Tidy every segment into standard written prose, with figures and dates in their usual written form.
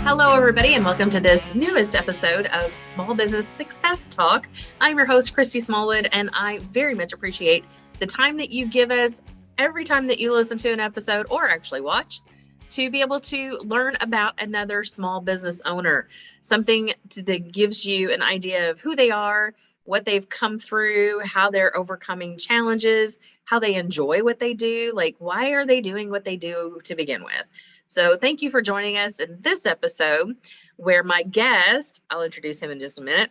Hello, everybody, and welcome to this newest episode of Small Business Success Talk. I'm your host, Christy Smallwood, and I very much appreciate the time that you give us every time that you listen to an episode or actually watch to be able to learn about another small business owner, something that gives you an idea of who they are, what they've come through, how they're overcoming challenges, how they enjoy what they do, like why are they doing what they do to begin with. So thank you for joining us in this episode where my guest, I'll introduce him in just a minute,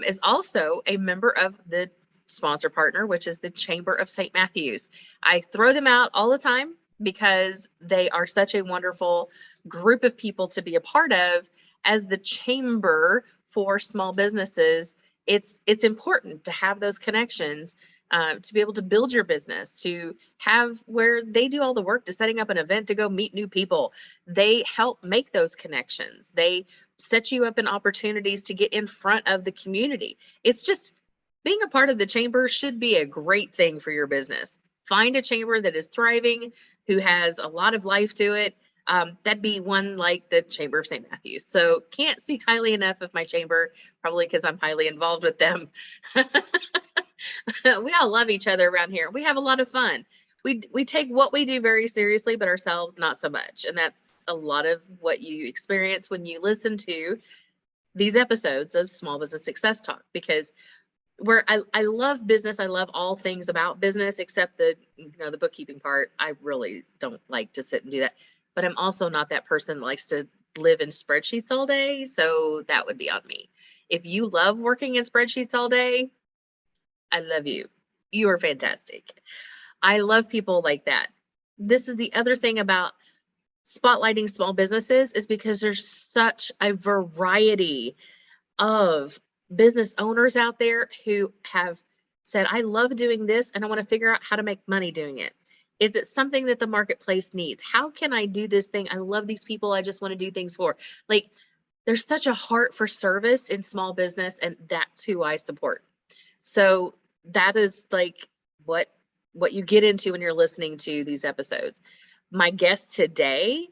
is also a member of the sponsor partner, which is the Chamber of St. Matthews. I throw them out all the time because they are such a wonderful group of people to be a part of. As the chamber for small businesses, it's important to have those connections, to be able to build your business, to have where they do all the work to setting up an event to go meet new people. They help make those connections. They set you up in opportunities to get in front of the community. It's just being a part of the chamber should be a great thing for your business. Find a chamber that is thriving, who has a lot of life to it. That'd be one like the Chamber of St. Matthews. So can't speak highly enough of my chamber, probably because I'm highly involved with them. We all love each other around here. We have a lot of fun. We take what we do very seriously, but ourselves not so much. And that's a lot of what you experience when you listen to these episodes of Small Business Success Talk, because where I love business. I love all things about business, except the bookkeeping part. I really don't like to sit and do that. But I'm also not that person that likes to live in spreadsheets all day. So that would be on me. If you love working in spreadsheets all day, I love you. You are fantastic. I love people like that. This is the other thing about spotlighting small businesses, is because there's such a variety of business owners out there who have said, I love doing this and I want to figure out how to make money doing it. Is it something that the marketplace needs? How can I do this thing? I love these people I just want to do things for. Like, there's such a heart for service in small business, and that's who I support. So that is like what you get into when you're listening to these episodes. My guest today,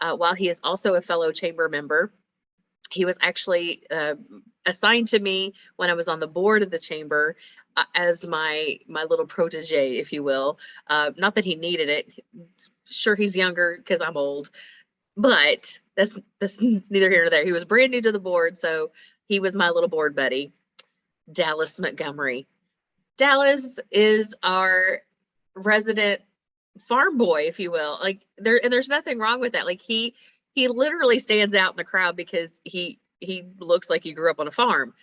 while he is also a fellow chamber member, he was actually assigned to me when I was on the board of the chamber as my little protege, if you will. Not that he needed it. Sure, he's younger because I'm old, but that's neither here nor there. He was brand new to the board, so he was my little board buddy, Dallas Montgomery. Dallas is our resident farm boy, if you will. Like there's nothing wrong with that. Like he literally stands out in the crowd because he looks like he grew up on a farm.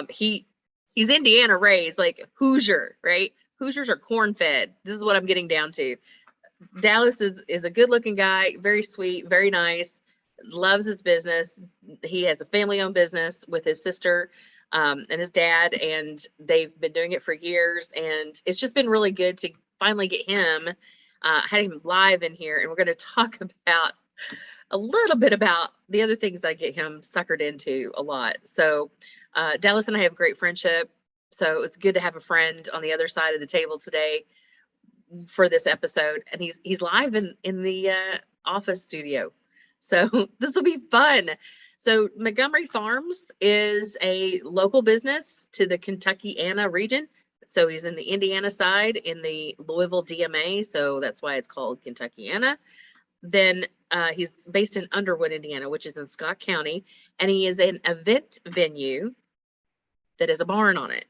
He's Indiana raised, like Hoosier, right? Hoosiers are corn fed. This is what I'm getting down to. Dallas is a good looking guy, very sweet, very nice, loves his business. He has a family owned business with his sister and his dad, and they've been doing it for years. And it's just been really good to finally get him, had him live in here. And we're going to talk about a little bit about the other things that get him suckered into a lot. So Dallas and I have great friendship. So it's good to have a friend on the other side of the table today for this episode. And he's live in the office studio. So this will be fun. So Montgomery Farms is a local business to the Kentuckiana region. So he's in the Indiana side in the Louisville DMA. So that's why it's called Kentuckiana. Then he's based in Underwood, Indiana, which is in Scott County. And he is an event venue that has a barn on it.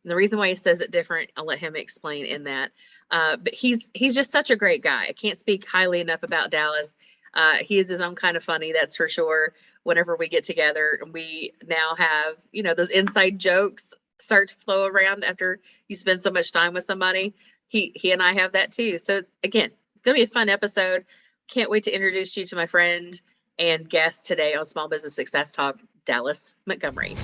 And the reason why he says it different, I'll let him explain in that. But he's just such a great guy. I can't speak highly enough about Dallas. He is his own kind of funny, that's for sure. Whenever we get together, we now have, those inside jokes start to flow around after you spend so much time with somebody. He and I have that too. So again, it's going to be a fun episode. Can't wait to introduce you to my friend and guest today on Small Business Success Talk, Dallas Montgomery.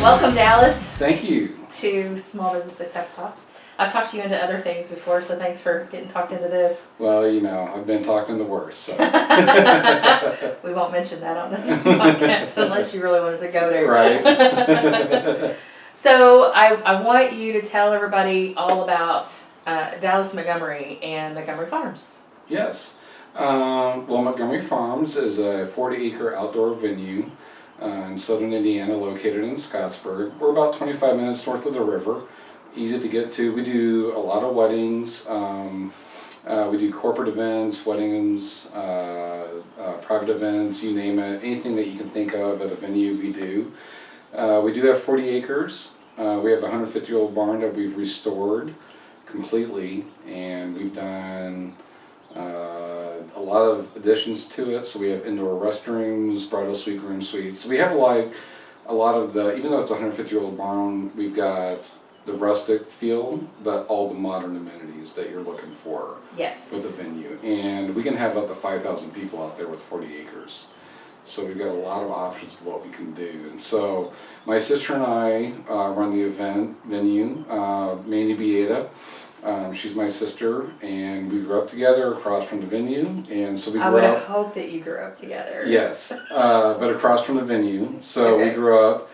Welcome, Dallas. Thank you. To Small Business Success Talk. I've talked you into other things before, so thanks for getting talked into this. Well, I've been talked into worse. So. We won't mention that on this podcast unless you really wanted to go there. Right. So I want you to tell everybody all about Dallas Montgomery and Montgomery Farms. Yes. Well, Montgomery Farms is a 40-acre outdoor venue in southern Indiana, located in Scottsburg. We're about 25 minutes north of the river, easy to get to. We do a lot of weddings. We do corporate events, weddings, private events, you name it. Anything that you can think of at a venue, we do. We do have 40 acres. We have a 150-year-old barn that we've restored completely, and we've done a lot of additions to it. So we have indoor restrooms, bridal suite, groom suites. So we have a lot of the, even though it's a 150-year-old barn, we've got the rustic feel, but all the modern amenities that you're looking for Yes. with the venue. And we can have up to 5,000 people out there with 40 acres. So we've got a lot of options of what we can do. And so my sister and I run the venue, Mandi. She's my sister, and we grew up together across from the venue. And so we I grew would up. hope that you grew up together. Yes, but across from the venue. So Okay. we grew up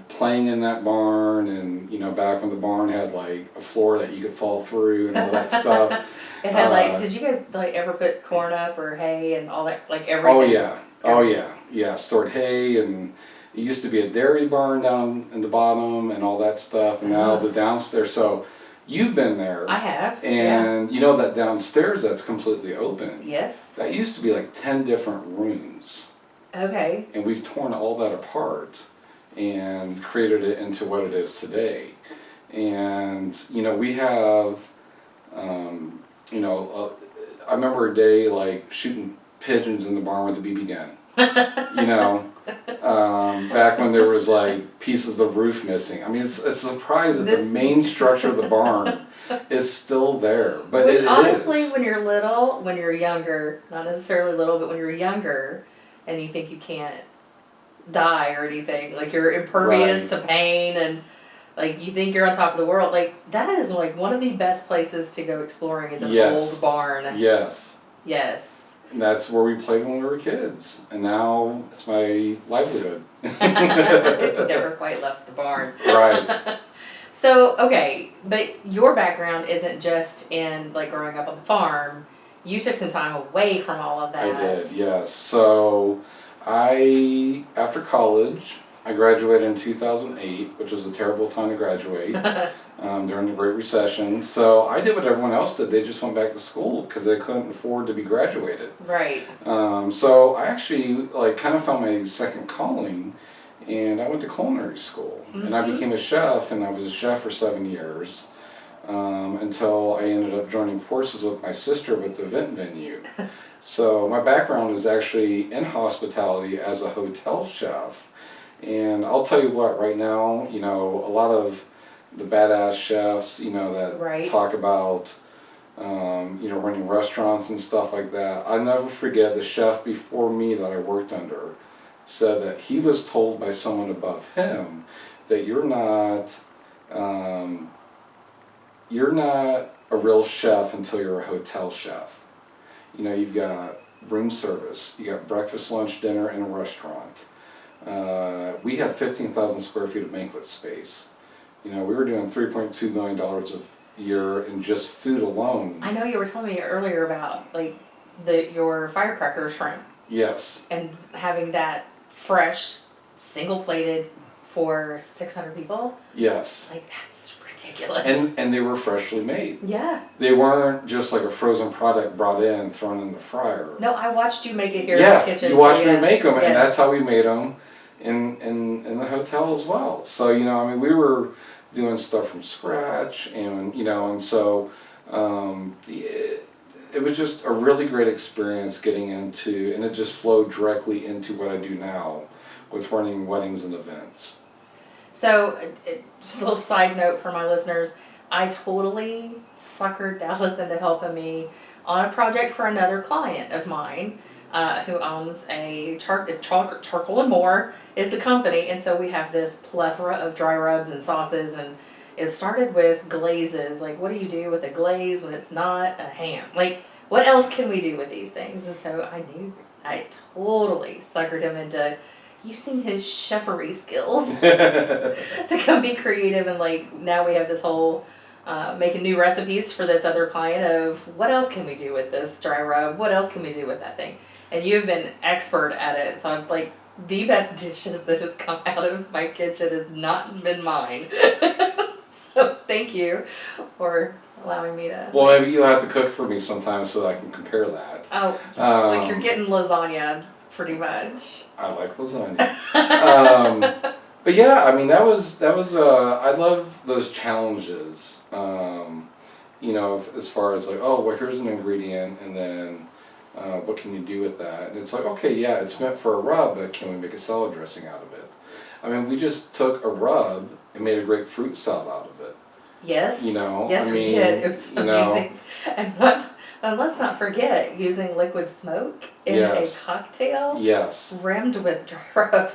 playing in that barn, and back when the barn had like a floor that you could fall through and all that stuff. It had did you guys ever put corn up or hay and all that, everything? Oh yeah, stored hay, and it used to be a dairy barn down in the bottom and all that stuff, and now the downstairs. So you've been there. I have. And that downstairs that's completely open. Yes. That used to be like 10 different rooms. Okay. And we've torn all that apart and created it into what it is today. And we have I remember a day shooting pigeons in the barn with a BB gun. Back when there was pieces of the roof missing. I mean, it's a surprise that the main structure of the barn is still there. But Which it honestly, is. when you're younger, not necessarily little, but when you're younger and you think you can't die or anything, you're impervious to pain, and you think you're on top of the world, that is one of the best places to go exploring, is an old barn. Yes. Yes. And that's where we played when we were kids, and now it's my livelihood. Never quite left the barn. Right. So, okay, but your background isn't just in growing up on the farm. You took some time away from all of that. I did, yes. So after college, I graduated in 2008, which was a terrible time to graduate. During the Great Recession. So I did what everyone else did. They just went back to school because they couldn't afford to be graduated. Right. So I actually kind of found my second calling, and I went to culinary school. And I became a chef, and I was a chef for 7 years until I ended up joining forces with my sister with the event venue. So my background is actually in hospitality as a hotel chef. And I'll tell you what, right now, a lot of the badass chefs, that talk about, running restaurants and stuff like that. I never forget the chef before me that I worked under said that he was told by someone above him that you're not a real chef until you're a hotel chef. You've got room service, you got breakfast, lunch, dinner, and a restaurant. We had 15,000 square feet of banquet space. We were doing $3.2 million a year in just food alone. I know you were telling me earlier about your firecracker shrimp. Yes. And having that fresh, single plated for 600 people. Yes. That's ridiculous. And they were freshly made. Yeah. They weren't just a frozen product brought in, thrown in the fryer. No, I watched you make it here in the kitchen. You watched me make them, and that's how we made them in the hotel as well. So we were doing stuff from scratch, and and so it was just a really great experience getting into, and it just flowed directly into what I do now with running weddings and events. So, a little side note for my listeners, I totally suckered Dallas into helping me on a project for another client of mine who owns it's Charcoal and More is the company, and so we have this plethora of dry rubs and sauces, and it started with glazes. What do you do with a glaze when it's not a ham? What else can we do with these things? And so I totally suckered him into, using his chefery skills to come be creative, and like now we have this whole making new recipes for this other client of what else can we do with this dry rub, what else can we do with that thing, and you've been expert at it. So I'm like, the best dishes that has come out of my kitchen has not been mine. So thank you for allowing me to. Well, maybe you'll have to cook for me sometime so I can compare that. Oh, like you're getting lasagna pretty much. I like lasagna. But yeah, I mean, that was I love those challenges. You know, as far as like, oh, well, here's an ingredient, and then what can you do with that? And it's like, okay, yeah, it's meant for a rub, but can we make a salad dressing out of it? I mean, we just took a rub and made a great fruit salad out of it. Yes. You know, yes, I mean, we did. It was amazing. And let's not forget using liquid smoke in Yes. a cocktail. Yes. Rimmed with dry rub.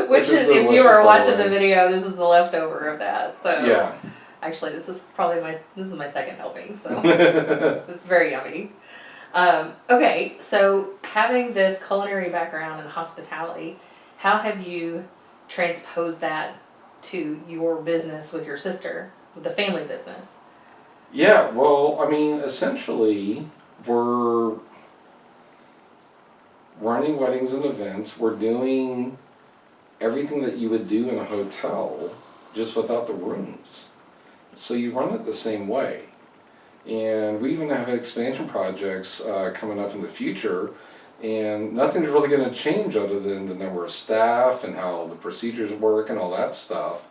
Which is, if you delicious, were by watching the the way. video, this is the leftover of that. So Yeah. actually, this is my second helping. So it's very yummy. Okay, so having this culinary background and hospitality, how have you transposed that to your business with your sister, with the family business? Yeah, well, I mean, essentially, we're running weddings and events. We're doing everything that you would do in a hotel, just without the rooms. So you run it the same way. And we even have expansion projects coming up in the future, and nothing's really going to change other than the number of staff and how the procedures work and all that stuff.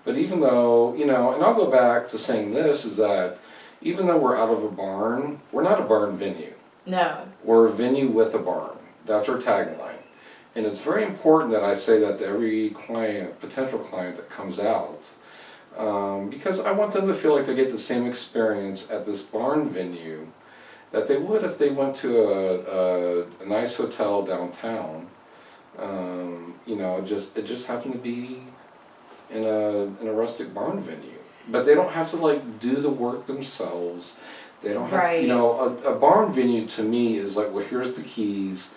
But even though, you know, and I'll go back to saying this, is that even though we're out of a barn, we're not a barn venue. No. We're a venue with a barn. That's our tagline. And it's very important that I say that to every client, potential client that comes out, because I want them to feel like they get the same experience at this barn venue that they would if they went to a nice hotel downtown. You know, it just happened to be in a rustic barn venue. But they don't have to like do the work themselves. They don't have, Right. you know, a barn venue to me is like, well, here's the keys.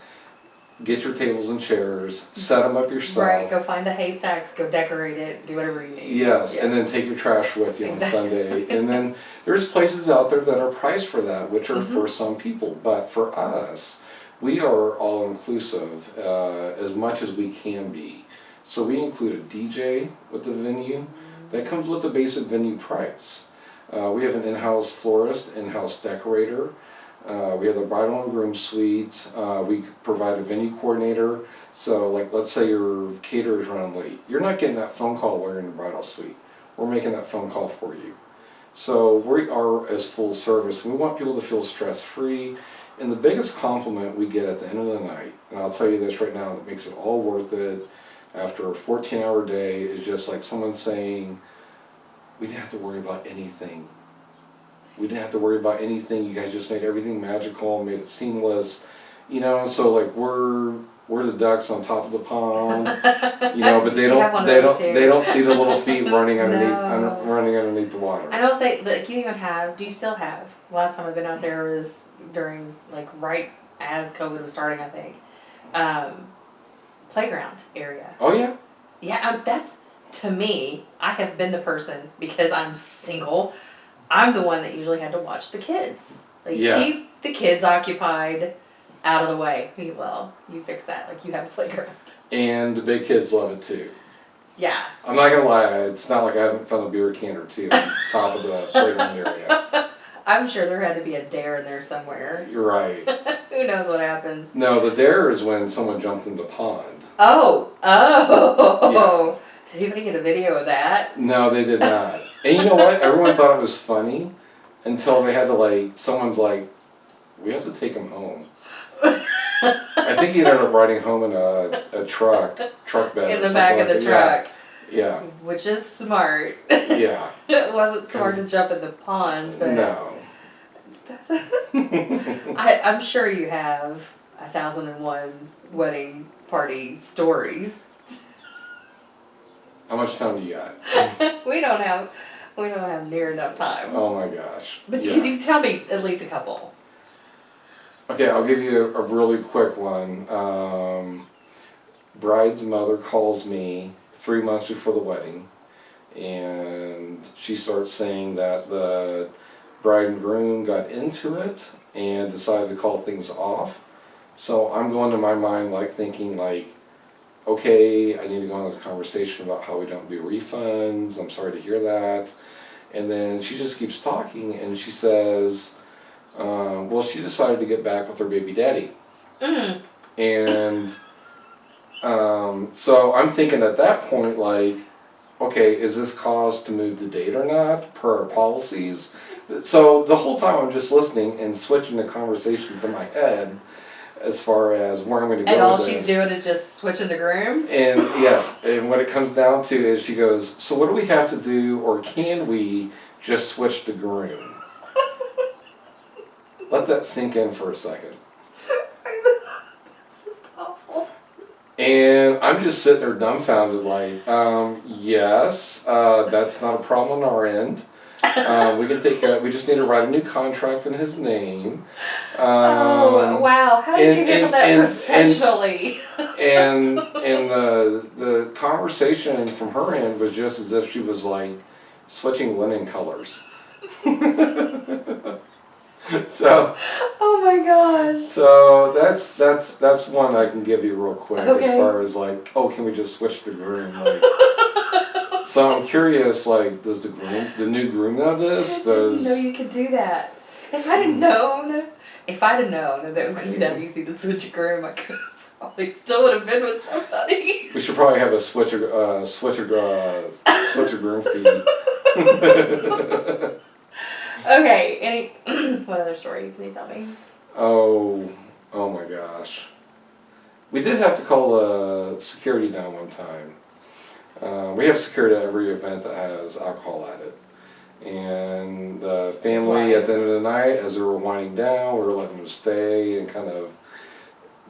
Get your tables and chairs, set them up yourself. Right, go find the haystacks, go decorate it, do whatever you need. Yes, Yeah. and then take your trash with you Exactly. on Sunday. And then there's places out there that are priced for that, which are Mhm. for some people. But for us, we are all inclusive as much as we can be. So we include a DJ with the venue. That comes with the basic venue price. We have an in-house florist, in-house decorator. We have the bridal and groom suite. We provide a venue coordinator. So like, let's say your caterer's running late. You're not getting that phone call while you're in the bridal suite. We're making that phone call for you. So we are as full service. We want people to feel stress-free. And the biggest compliment we get at the end of the night, and I'll tell you this right now, that makes it all worth it after a 14-hour day, is just like someone saying, we didn't have to worry about anything. We didn't have to worry about anything. You guys just made everything magical, made it seamless. You know, so like we're the ducks on top of the pond. You know, but You have one of those too. they don't see the little feet running underneath No. running underneath the water. I don't say, like, you even have, do you still have, last time I've been out there was during, like, right as COVID was starting, I think, playground area. Oh yeah. Yeah, that's, to me, I have been the person, because I'm single, I'm the one that usually had to watch the kids. Like, Yeah. keep the kids occupied, out of the way. Well, you fix that, like, you have a playground. And the big kids love it too. Yeah. I'm not gonna lie, it's not like I haven't found a beer can or two on top of the playground area. I'm sure there had to be a dare in there somewhere. You're right. Who knows what happens? No, the dare is when someone jumped in the pond. Oh! Did anybody get a video of that? No, they did not. And you know what? Everyone thought it was funny until they had to like, someone's like, we have to take him home. I think he ended up riding home in a truck bed. In or the back something of the like that. truck. Yeah. Which is smart. Yeah. It wasn't smart to jump in the pond, but No. I'm sure you have 1,001 wedding party stories. How much time do you got? we don't have near enough time. Oh my gosh. But Yeah. you tell me at least a couple. Okay, I'll give you a really quick one. bride's mother calls me 3 months before the wedding, and she starts saying that the bride and groom got into it and decided to call things off. So I'm going to my mind like thinking like, okay, I need to go into a conversation about how we don't do refunds. I'm sorry to hear that. And then she just keeps talking, and she says, well, she decided to get back with her baby daddy. Mm. And so I'm thinking at that point, like, okay, is this cause to move the date or not, per our policies? So the whole time I'm just listening and switching the conversations in my head as far as where I'm going to go And all with she's this. doing is just switching the groom? And yes, and what it comes down to is she goes, so what do we have to do, or can we just switch the groom? Let that sink in for a second. It's just awful. And I'm just sitting there dumbfounded like, yes, that's not a problem on our end. We can take care of it. We just need to write a new contract in his name. Oh, wow. How did you handle that professionally? And the conversation from her end was just as if she was like switching linen colors. So Oh my gosh. so that's one I can give you real quick Okay. as far as like, oh, can we just switch the groom? Like, so I'm curious, like, does the new groom know this? I didn't know you could do that. If I'd have known that it was going to be that easy to switch a groom, I could have probably still would have been with somebody. We should probably have a switcher groom fee. Okay, what other story can you tell me? Oh my gosh. We did have to call security down one time. We have security at every event that has alcohol at it. And the family at the end of the night, as they were winding down, we were letting them stay and kind of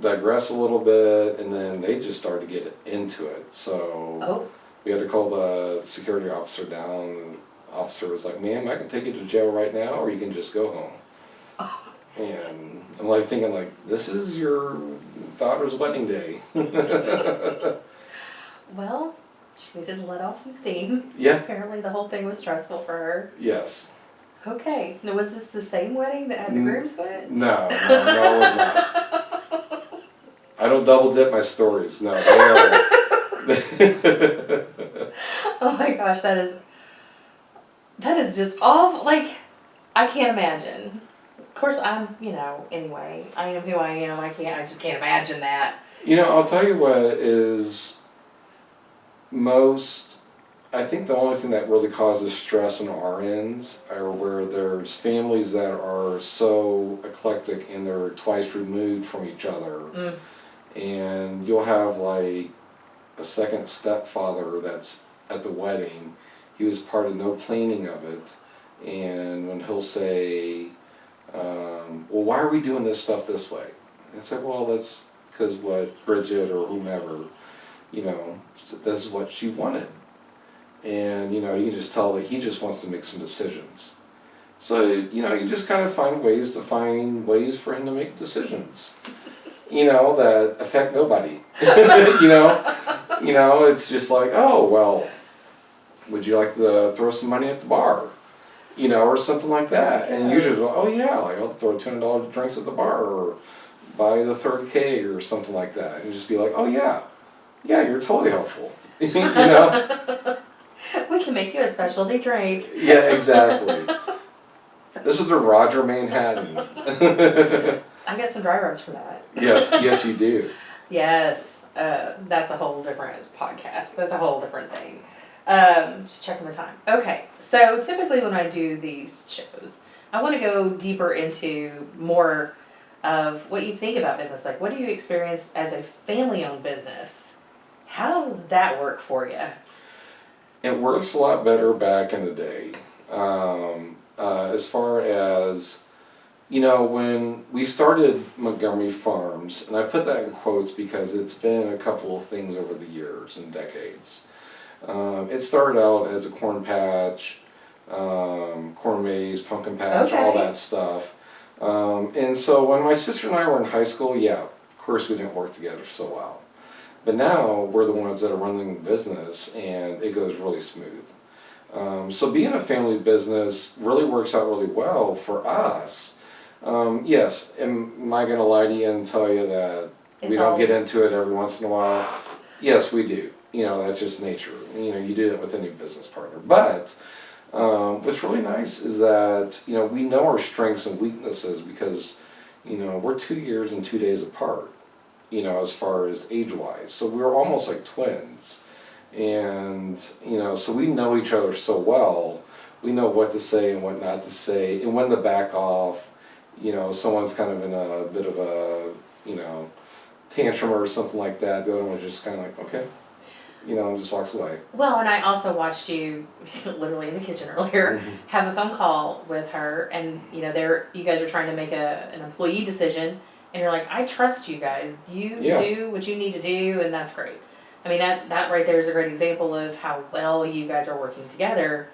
digress a little bit, and then they just started to get into it. So we had to call the security officer down, and the officer was like, ma'am, I can take you to jail right now, or you can just go home. And I'm like thinking like, this is your daughter's wedding day. Well, she needed to let off some steam. Yeah. Apparently the whole thing was stressful for her. Yes. Okay. Now, was this the same wedding that had the groom switch? No, it was not. I don't double dip my stories. No, they are. Oh my gosh, that is just awful. Like, I can't imagine. Of course, anyway, I am who I am. I just can't imagine that. You know, I'll tell you what is I think the only thing that really causes stress on our ends are where there's families that are so eclectic and they're twice removed from each other. Mm. And you'll have like a second stepfather that's at the wedding. He was part of no planning of it. And when he'll say, well, why are we doing this stuff this way? And it's like, well, that's because what Bridget or whomever, this is what she wanted. And, you can just tell that he just wants to make some decisions. So, you just kind of find ways for him to make decisions, that affect nobody. It's just like, oh, well, would you like to throw some money at the bar? Or something like that. And usually, oh yeah, like I'll throw $200 drinks at the bar or buy the third keg or something like that. And just be like, oh yeah, you're totally helpful. We can make you a specialty drink. Yeah, exactly. This is the Roger Manhattan. I got some dry rubs for that. Yes, you do. Yes, that's a whole different podcast. That's a whole different thing. Just checking the time. Okay, so typically when I do these shows, I want to go deeper into more of what you think about business. Like, what do you experience as a family-owned business? How does that work for you? It works a lot better back in the day. As far as, when we started Montgomery Farms, and I put that in quotes because it's been a couple of things over the years and decades. It started out as a corn patch, corn maze, pumpkin patch, all that stuff. And so when my sister and I were in high school, of course we didn't work together so well. But now we're the ones that are running the business, and it goes really smooth. So being a family business really works out really well for us. Yes, am I going to lie to you and tell you that we don't get into it every once in a while? Yes, we do. You know, that's just nature. You know, you do that with any business partner. But what's really nice is that, you know, we know our strengths and weaknesses because, you know, we're 2 years and 2 days apart, you know, as far as age-wise. So we're almost like twins. And, you know, so we know each other so well. We know what to say and what not to say and when to back off. You know, someone's kind of in a bit of a, you know, tantrum or something like that. The other one's just kind of like, okay, you know, and just walks away. Well, and I also watched you literally in the kitchen earlier have a phone call with her, and you know, you guys are trying to make an employee decision, and you're like, I trust you guys. You do what you need to do, and that's great. I mean, that right there is a great example of how well you guys are working together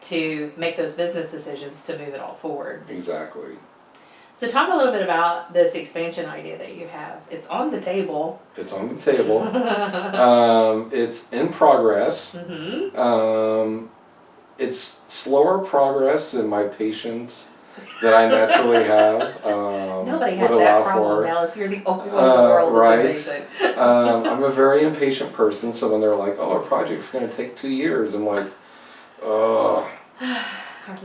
to make those business decisions to move it all forward. Exactly. So talk a little bit about this expansion idea that you have. It's on the table. It's on the table. It's in progress. It's slower progress than my patience that I naturally have. Nobody has that problem, Dallas. You're the only one in the world that's impatient. I'm a very impatient person, so when they're like, oh, our project's going to take 2 years, I'm like, oh.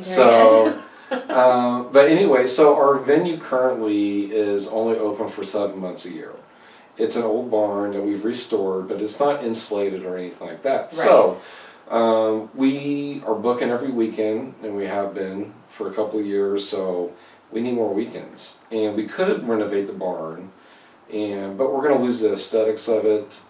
So, but anyway, so our venue currently is only open for 7 months a year. It's an old barn that we've restored, but it's not insulated or anything like that. Right. So we are booking every weekend, and we have been for a couple of years, so we need more weekends. And we could renovate the barn, but we're going to lose the aesthetics of it.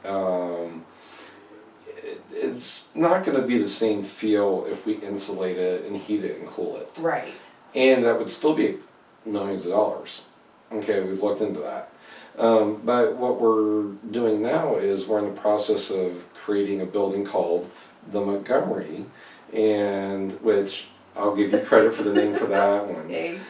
It's not going to be the same feel if we insulate it and heat it and cool it. Right. And that would still be millions of dollars. Okay, we've looked into that. But what we're doing now is we're in the process of creating a building called the Montgomery, and which I'll give you credit for the name for that one. Thanks.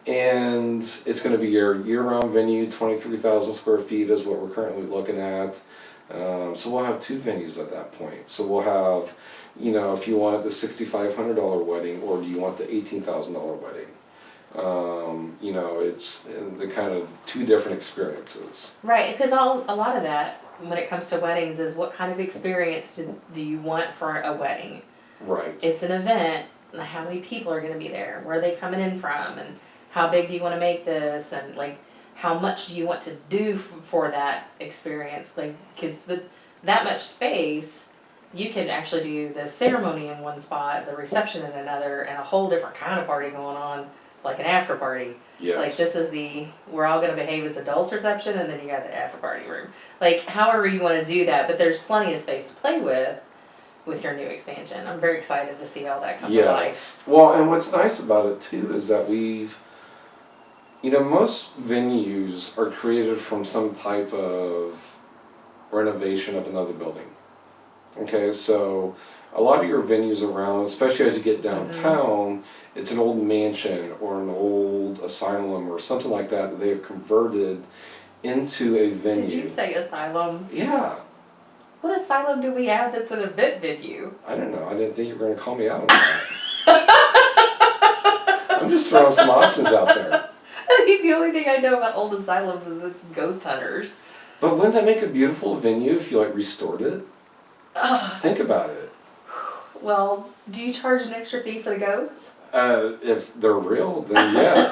And it's going to be your year-round venue. 23,000 square feet is what we're currently looking at. So we'll have 2 venues at that point. So we'll have, you know, if you want the $6,500 wedding, or do you want the $18,000 wedding? You know, it's the kind of 2 different experiences. Right, because a lot of that, when it comes to weddings, is what kind of experience do you want for a wedding? Right. It's an event, and how many people are going to be there? Where are they coming in from? And how big do you want to make this? And like, how much do you want to do for that experience? Like, because with that much space, you can actually do the ceremony in one spot, the reception in another, and a whole different kind of party going on, like an after party. Yes. Like, this is we're all going to behave as adults reception, and then you got the after party room. Like, however you want to do that, but there's plenty of space to play with your new expansion. I'm very excited to see all that come to life. Well, and what's nice about it too is that you know, most venues are created from some type of renovation of another building. Okay, so a lot of your venues around, especially as you get downtown, it's an old mansion or an old asylum or something like that they've converted into a venue. Did you say asylum? Yeah. What asylum do we have that's an event venue? I don't know. I didn't think you were going to call me out on that. I'm just throwing some options out there. I mean, the only thing I know about old asylums is it's ghost hunters. But wouldn't that make a beautiful venue if you like restored it? Think about it. Well, do you charge an extra fee for the ghosts? If they're real, then yes.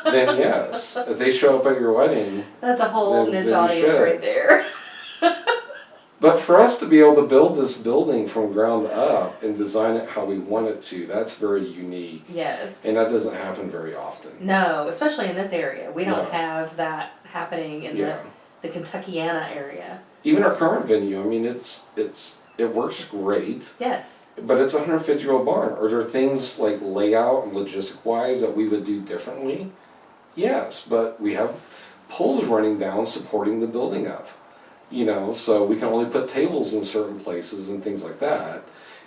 Then yes. If they show up at your wedding. That's a whole niche audience right there. But for us to be able to build this building from ground up and design it how we want it to, that's very unique. Yes. And that doesn't happen very often. No, especially in this area. We don't have that happening in the Kentuckiana area. Even our current venue, I mean, it works great. Yes. But it's a 150-year-old barn. Are there things like layout and logistic-wise that we would do differently? Yes, but we have poles running down supporting the building up. You know, so we can only put tables in certain places and things like that.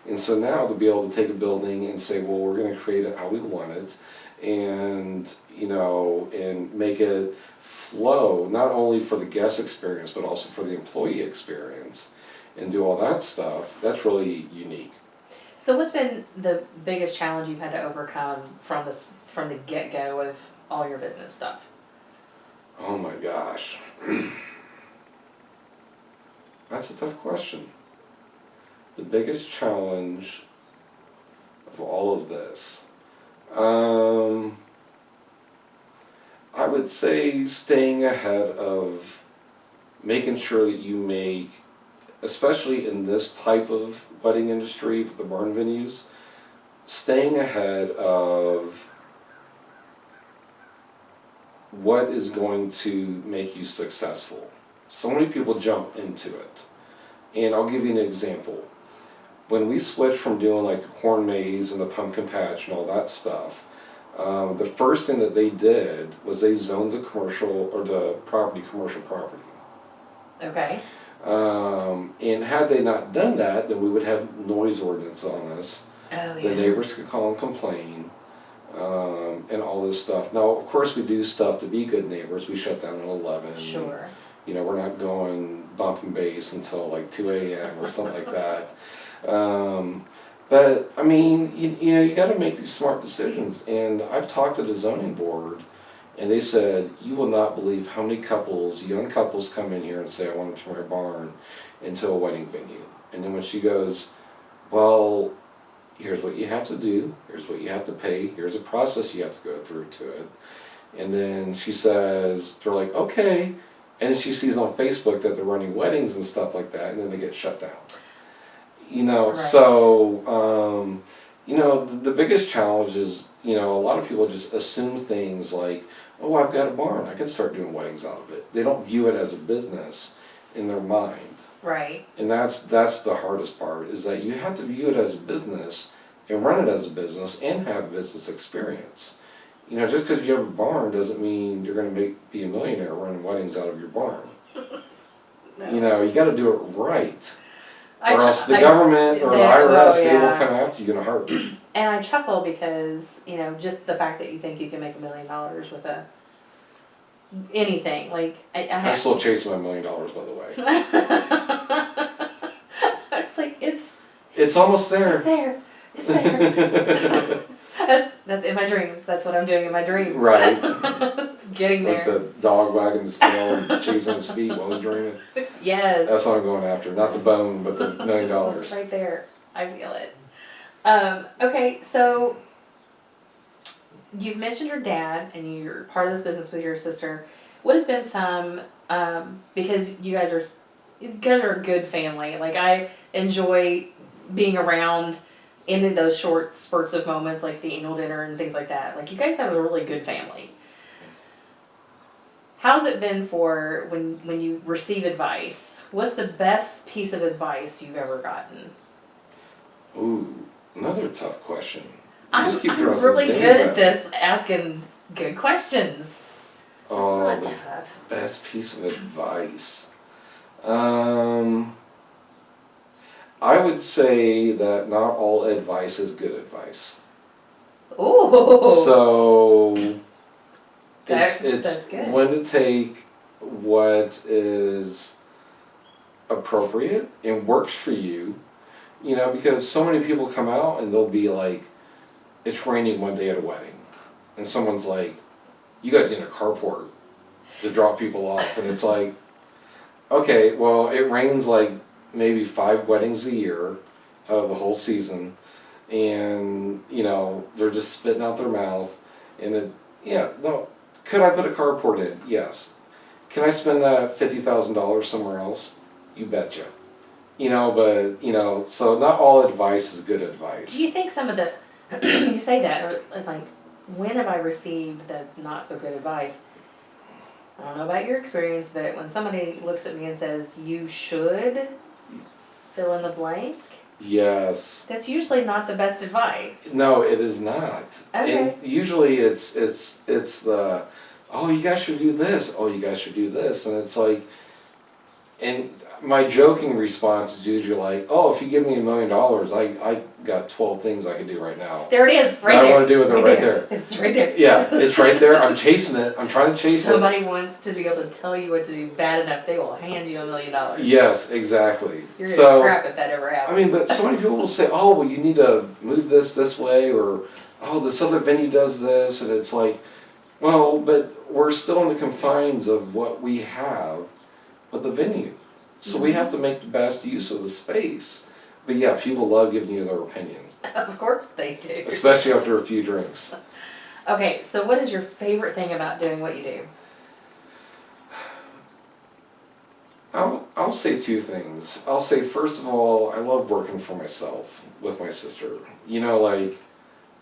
And so now to be able to take a building and say, well, we're going to create it how we want it, and and make it flow not only for the guest experience but also for the employee experience, and do all that stuff. That's really unique. So what's been the biggest challenge you've had to overcome from the get-go of all your business stuff? Oh my gosh. That's a tough question. The biggest challenge of all of this, I would say staying ahead of making sure that you make, especially in this type of wedding industry with the barn venues, staying ahead of what is going to make you successful. So many people jump into it. And I'll give you an example. When we switched from doing like the corn maze and the pumpkin patch and all that stuff, the first thing that they did was they zoned the commercial property. Okay. And had they not done that, then we would have noise ordinance on us. Oh, yeah. The neighbors could call and complain, and all this stuff. Now, of course, we do stuff to be good neighbors. We shut down at 11. Sure. We're not going bumping bass until like 2 a.m. or something like that. But I mean, you got to make these smart decisions. And I've talked to the zoning board, and they said, you will not believe how many young couples come in here and say, I want to turn my barn into a wedding venue. And then when she goes, well, here's what you have to do, here's what you have to pay, here's a process you have to go through to it. And then she says, they're like, okay. And then she sees on Facebook that they're running weddings and stuff like that, and then they get shut down. Right. So, the biggest challenge is, a lot of people just assume things like, oh, I've got a barn, I can start doing weddings out of it. They don't view it as a business in their mind. Right. And that's the hardest part, is that you have to view it as a business and run it as a business and have business experience. Just because you have a barn doesn't mean you're going to be a millionaire running weddings out of your barn. No. You got to do it right. Or else the government or the IRS, they will come after you in a heartbeat. And I chuckle because, just the fact that you think you can make $1 million with anything. Like, I'm still chasing my $1 million, by the way. It's like, It's almost there. It's there. That's in my dreams. That's what I'm doing in my dreams. Right. It's getting there. Like the dog wagging his tail and chasing his feet while I was dreaming. Yes. That's what I'm going after. Not the bone, but the $1 million. It's right there. I feel it. Okay, so you've mentioned your dad and you're part of this business with your sister. What has been some, because you guys are a good family. Like, I enjoy being around in those short spurts of moments, like the annual dinner and things like that. Like, you guys have a really good family. How's it been for when you receive advice? What's the best piece of advice you've ever gotten? Ooh, another tough question. I'm really good at this, asking good questions. Oh, Not the tough. best piece of advice. I would say that not all advice is good advice. Ooh. So That's it's good. when to take what is appropriate and works for you, because so many people come out and they'll be like, it's raining one day at a wedding, and someone's like, you guys need a carport to drop people off, and it's like, okay, well, it rains like maybe 5 weddings a year out of the whole season, and they're just spitting out their mouth, and could I put a carport in? Yes. Can I spend that $50,000 somewhere else? You betcha. So not all advice is good advice. Do you think some of the, you say that, or like, when have I received the not so good advice? I don't know about your experience, but when somebody looks at me and says, you should fill in the blank, Yes. that's usually not the best advice. No, it is not. Okay. And usually it's the, oh, you guys should do this. Oh, you guys should do this. And it's like, and my joking response is usually like, oh, if you give me $1 million, I got 12 things I can do right now. There it is, right That there. I want to do with it right there. It's right there. Yeah, it's right there. I'm chasing it. I'm trying to chase Somebody wants to be able to tell you what to do bad enough, they will hand you $1 million. Yes, exactly. You're gonna So, crap if that ever happens. I mean, but so many people will say, oh, well, you need to move this way, or, oh, this other venue does this, and it's like, well, but we're still in the confines of what we have with the venue. So we have to make the best use of the space. But yeah, people love giving you their opinion. Of course they do. Especially after a few drinks. Okay, so what is your favorite thing about doing what you do? I'll say two things. I'll say, first of all, I love working for myself with my sister. You know, like,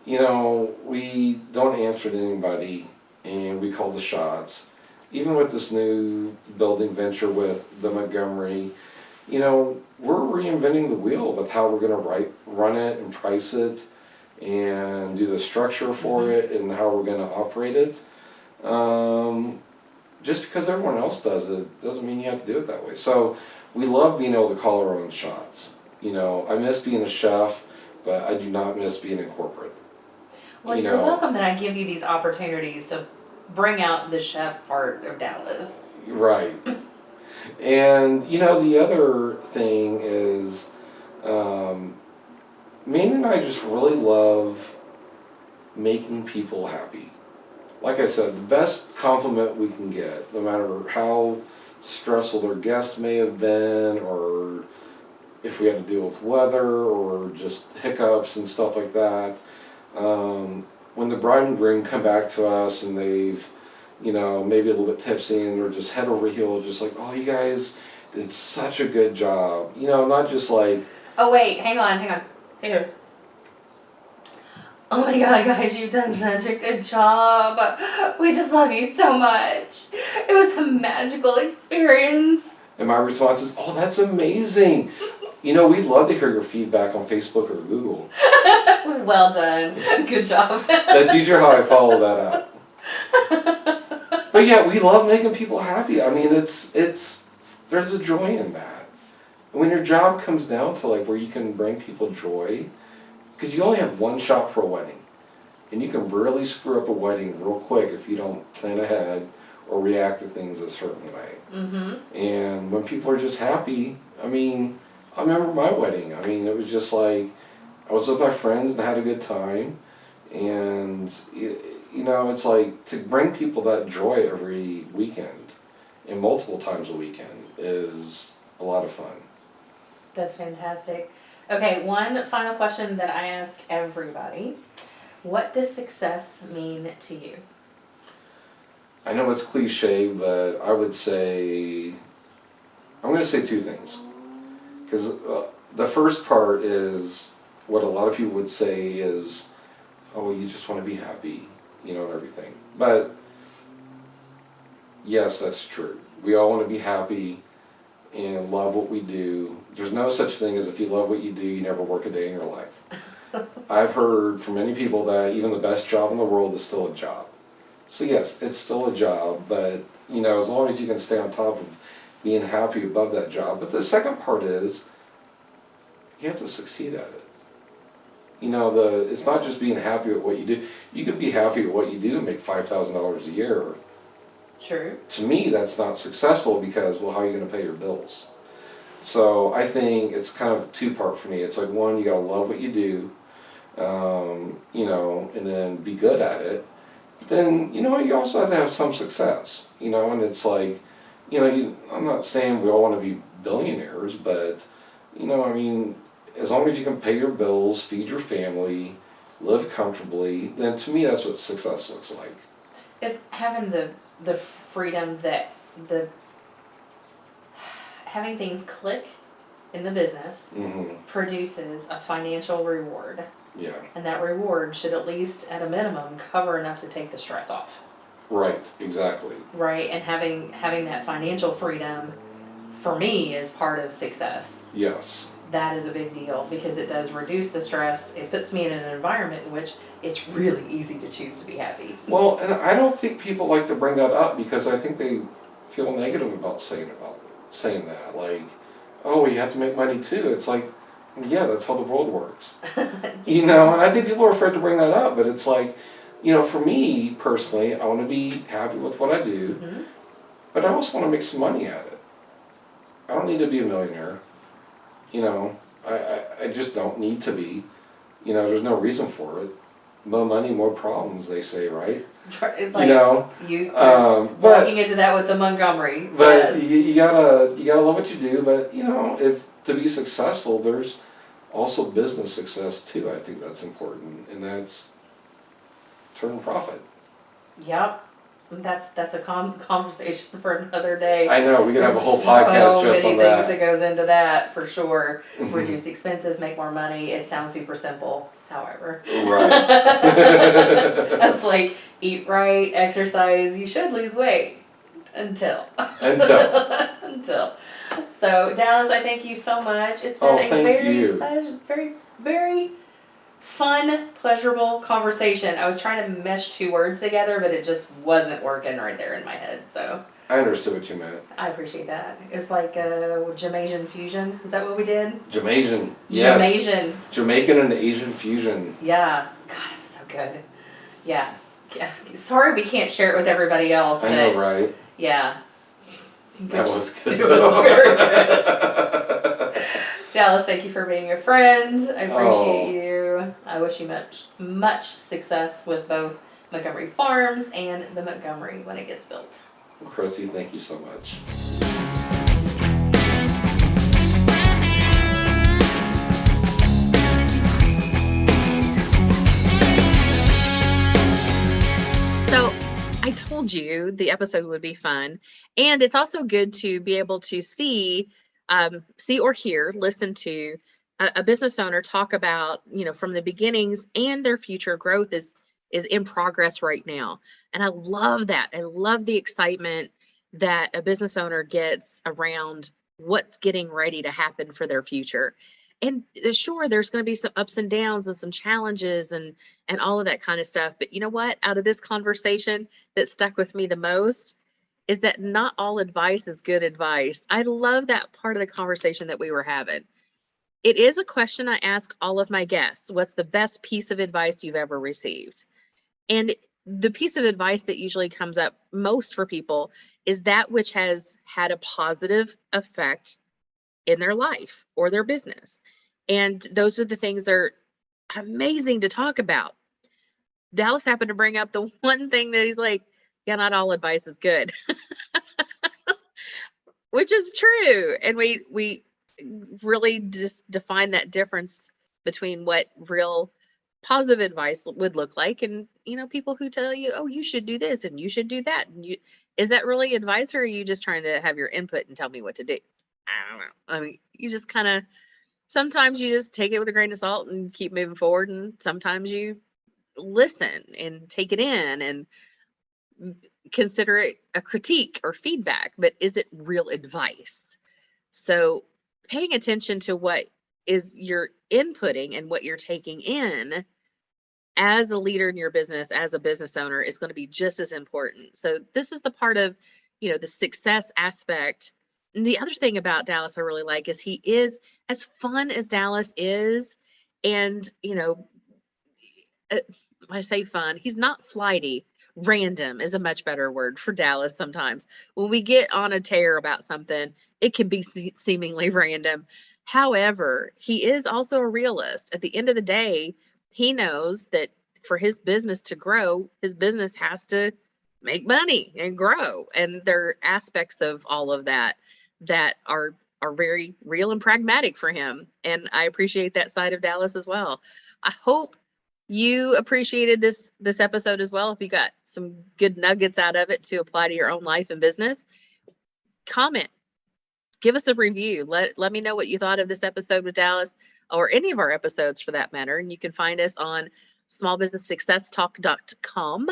you know, we don't answer to anybody and we call the shots. Even with this new building venture with the Montgomery, you know, we're reinventing the wheel with how we're going to run it and price it and do the structure for it and how we're going to operate it. Just because everyone else does it doesn't mean you have to do it that way. So we love being able to call our own shots. You know, I miss being a chef, but I do not miss being in corporate. Well, you're welcome that I give you these opportunities to bring out the chef part of Dallas. Right. And, you know, the other thing is, Mandy and I just really love making people happy. Like I said, the best compliment we can get, no matter how stressful their guest may have been, or if we had to deal with weather, or just hiccups and stuff like that, when the bride and groom come back to us and they've, you know, maybe a little bit tipsy and they're just head over heels, just like, oh, you guys did such a good job. You know, not just like... Oh, wait, hang on. Here. Oh my God, guys, you've done such a good job. We just love you so much. It was a magical experience. And my response is, oh, that's amazing. You know, we'd love to hear your feedback on Facebook or Google. Well done. Good job. That's usually how I follow that up. But yeah, we love making people happy. I mean, there's a joy in that. When your job comes down to like where you can bring people joy, because you only have one shot for a wedding. And you can really screw up a wedding real quick if you don't plan ahead or react to things a certain way. Mm-hmm. And when people are just happy, I mean, I remember my wedding. I mean, it was just like, I was with my friends and I had a good time. And, you know, it's like to bring people that joy every weekend and multiple times a weekend is a lot of fun. That's fantastic. Okay, one final question that I ask everybody. What does success mean to you? I know it's cliche, but I would say, I'm going to say two things. Because the first part is what a lot of people would say is, oh, you just want to be happy, you know, and everything. But yes, that's true. We all want to be happy and love what we do. There's no such thing as if you love what you do, you never work a day in your life. I've heard from many people that even the best job in the world is still a job. So yes, it's still a job, but you know, as long as you can stay on top of being happy above that job. But the second part is, you have to succeed at it. You know, it's not just being happy at what you do. You could be happy at what you do and make $5,000 a year. True. To me, that's not successful because, well, how are you going to pay your bills? So I think it's kind of two-part for me. It's like, one, you got to love what you do, you know, and then be good at it. But then, you know, you also have to have some success, you know, and it's like, you know, I'm not saying we all want to be billionaires, but, you know, I mean, as long as you can pay your bills, feed your family, live comfortably, then to me that's what success looks like. It's having the freedom that having things click in the business produces a financial reward. Yeah. And that reward should at least, at a minimum, cover enough to take the stress off. Right, exactly. Right, and having that financial freedom, for me, is part of success. Yes. That is a big deal because it does reduce the stress. It puts me in an environment in which it's really easy to choose to be happy. Well, and I don't think people like to bring that up because I think they feel negative about saying that. Like, oh, you have to make money too. It's like, Yeah, that's how the world works. You know, and I think people are afraid to bring that up, but it's like, you know, for me personally, I want to be happy with what I do, Mm-hmm. but I also want to make some money at it. I don't need to be a millionaire. You know, I just don't need to be. You know, there's no reason for it. More money, more problems, they say, right? Like, You know, you but walking into that with the Montgomery. but Yes. you gotta love what you do. But you know, if to be successful, there's also business success too. I think that's important, and that's turn profit. Yep. That's a conversation for another day. I know we could have a whole There's podcast just so on many things that. that goes into that for sure. Mhm. Reduce expenses, make more money. It sounds super simple, however. Right. It's like eat right, exercise. You should lose weight until. Until. So Dallas, I thank you so much. It's been Oh, a thank very, you. very fun, pleasurable conversation. I was trying to mesh two words together, but it just wasn't working right there in my head. So I understood what you meant. I appreciate that. It's like a Jamaican fusion. Is that what we did? Jamaican. Yes. Jamaican. Jamaican and Asian fusion. Yeah. God, it was so good. Yeah. Sorry we can't share it with everybody else. I but know, right? Yeah. That was good. It was very good. Dallas, thank you for being a friend. I appreciate you. I wish you much success with both Montgomery Farms and the Montgomery when it gets built. Christy, thank you so much. So I told you the episode would be fun, and it's also good to be able to see or hear, listen to a business owner talk about, from the beginnings and their future growth is in progress right now. And I love that. I love the excitement that a business owner gets around what's getting ready to happen for their future. And sure, there's going to be some ups and downs and some challenges and all of that kind of stuff. But you know what? Out of this conversation that stuck with me the most is that not all advice is good advice. I love that part of the conversation that we were having. It is a question I ask all of my guests. What's the best piece of advice you've ever received? And the piece of advice that usually comes up most for people is that which has had a positive effect in their life or their business. And those are the things that are amazing to talk about. Dallas happened to bring up the one thing that he's like, yeah, not all advice is good, which is true. And we really just define that difference between what real positive advice would look like and people who tell you, oh, you should do this and you should do that, and is that really advice, or are you just trying to have your input and tell me what to do? I don't know. I mean, you just kind of, sometimes you just take it with a grain of salt and keep moving forward, and sometimes you listen and take it in and consider it a critique or feedback, but is it real advice? So paying attention to what is you're inputting and what you're taking in as a leader in your business, as a business owner, is going to be just as important. So this is the part of, the success aspect. And the other thing about Dallas I really like is he is, as fun as Dallas is, and, when I say fun, he's not flighty. Random is a much better word for Dallas sometimes. When we get on a tear about something, it can be seemingly random. However, he is also a realist. At the end of the day, he knows that for his business to grow, his business has to make money and grow. And there are aspects of all of that that are very real and pragmatic for him. And I appreciate that side of Dallas as well. I hope you appreciated this episode as well. If you got some good nuggets out of it to apply to your own life and business, comment, give us a review. Let me know what you thought of this episode with Dallas, or any of our episodes for that matter. And you can find us on smallbusinesssuccesstalk.com.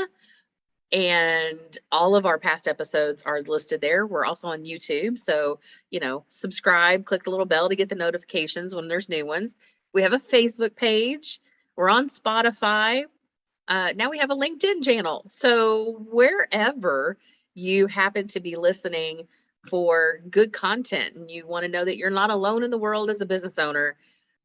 And all of our past episodes are listed there. We're also on YouTube. So, subscribe, click the little bell to get the notifications when there's new ones. We have a Facebook page. We're on Spotify. Now we have a LinkedIn channel. So wherever you happen to be listening for good content and you want to know that you're not alone in the world as a business owner,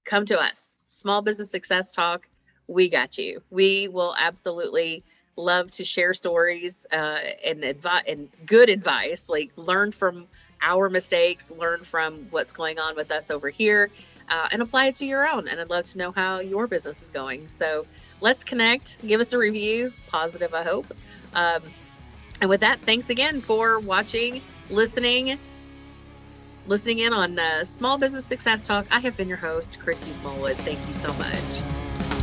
come to us. Small Business Success Talk. We got you. We will absolutely love to share stories and good advice, like learn from our mistakes, learn from what's going on with us over here, and apply it to your own. And I'd love to know how your business is going. So let's connect. Give us a review. Positive, I hope. And with that, thanks again for watching, listening in on Small Business Success Talk. I have been your host, Christy Smallwood. Thank you so much.